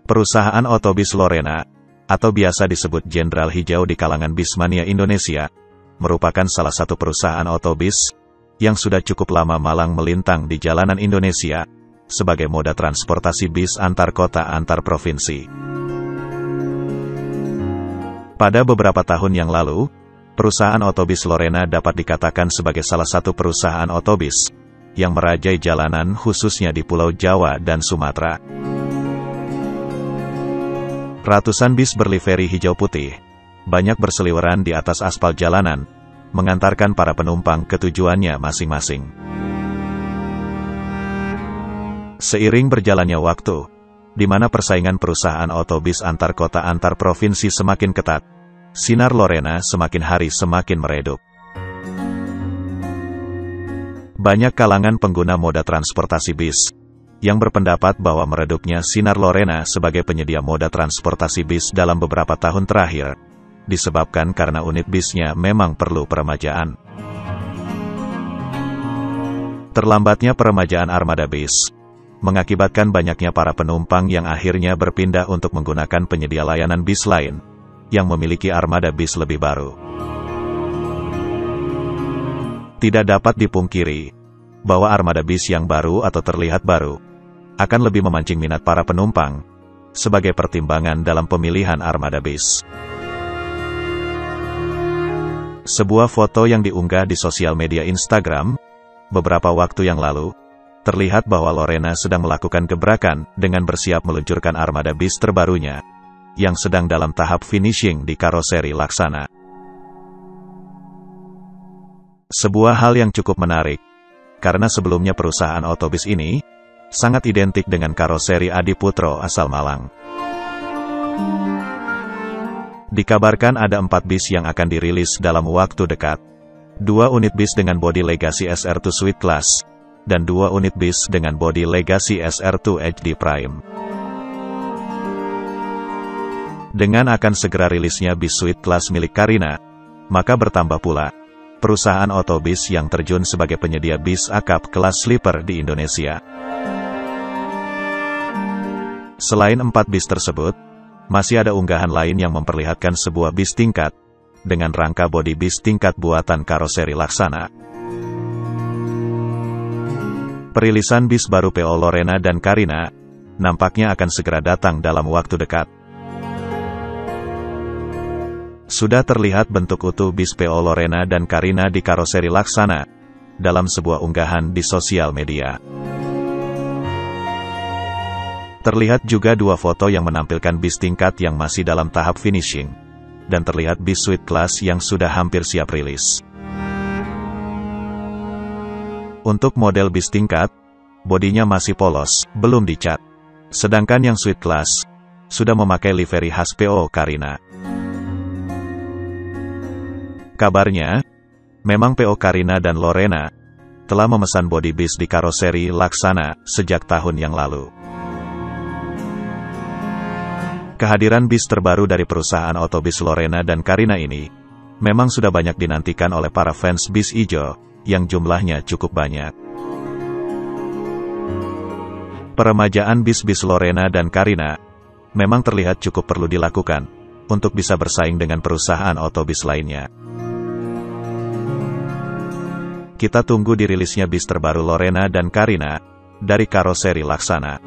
Perusahaan otobis Lorena, atau biasa disebut Jenderal Hijau di kalangan bismania Indonesia, merupakan salah satu perusahaan otobis yang sudah cukup lama malang melintang di jalanan Indonesia sebagai moda transportasi bis antar kota antar provinsi. Pada beberapa tahun yang lalu, perusahaan otobis Lorena dapat dikatakan sebagai salah satu perusahaan otobis yang merajai jalanan khususnya di Pulau Jawa dan Sumatera. Ratusan bis berlivery hijau putih banyak berseliweran di atas aspal jalanan, mengantarkan para penumpang ke tujuannya masing-masing. Seiring berjalannya waktu, di mana persaingan perusahaan otobis antar kota antar provinsi semakin ketat, sinar Lorena semakin hari semakin meredup. Banyak kalangan pengguna moda transportasi bis yang berpendapat bahwa meredupnya sinar Lorena sebagai penyedia moda transportasi bis dalam beberapa tahun terakhir disebabkan karena unit bisnya memang perlu peremajaan. Terlambatnya peremajaan armada bis mengakibatkan banyaknya para penumpang yang akhirnya berpindah untuk menggunakan penyedia layanan bis lain yang memiliki armada bis lebih baru. Tidak dapat dipungkiri bahwa armada bis yang baru atau terlihat baru akan lebih memancing minat para penumpang sebagai pertimbangan dalam pemilihan armada bis. Sebuah foto yang diunggah di sosial media Instagram beberapa waktu yang lalu, terlihat bahwa Lorena sedang melakukan gebrakan dengan bersiap meluncurkan armada bis terbarunya yang sedang dalam tahap finishing di karoseri laksana. Sebuah hal yang cukup menarik, karena sebelumnya perusahaan otobis ini sangat identik dengan karoseri Adiputro asal Malang. Dikabarkan ada 4 bis yang akan dirilis dalam waktu dekat. 2 unit bis dengan bodi Legacy SR2 Suite Class, dan 2 unit bis dengan bodi Legacy SR2 HD Prime. Dengan akan segera rilisnya bis Suite Class milik Carina, maka bertambah pula perusahaan otobis yang terjun sebagai penyedia bis akap kelas sleeper di Indonesia. Selain 4 bis tersebut, masih ada unggahan lain yang memperlihatkan sebuah bis tingkat dengan rangka bodi bis tingkat buatan karoseri laksana. Perilisan bis baru PO Lorena dan Carina nampaknya akan segera datang dalam waktu dekat. Sudah terlihat bentuk utuh bis PO Lorena dan Carina di karoseri laksana dalam sebuah unggahan di sosial media. Terlihat juga 2 foto yang menampilkan bis tingkat yang masih dalam tahap finishing, dan terlihat bis Suite Class yang sudah hampir siap rilis. Untuk model bis tingkat, bodinya masih polos, belum dicat. Sedangkan yang Suite Class sudah memakai livery khas PO Carina. Kabarnya, memang PO Carina dan Lorena telah memesan bodi bis di karoseri laksana sejak tahun yang lalu. Kehadiran bis terbaru dari perusahaan otobis Lorena dan Carina ini memang sudah banyak dinantikan oleh para fans bis ijo yang jumlahnya cukup banyak. Peremajaan bis-bis Lorena dan Carina memang terlihat cukup perlu dilakukan untuk bisa bersaing dengan perusahaan otobis lainnya. Kita tunggu dirilisnya bis terbaru Lorena dan Carina dari karoseri laksana.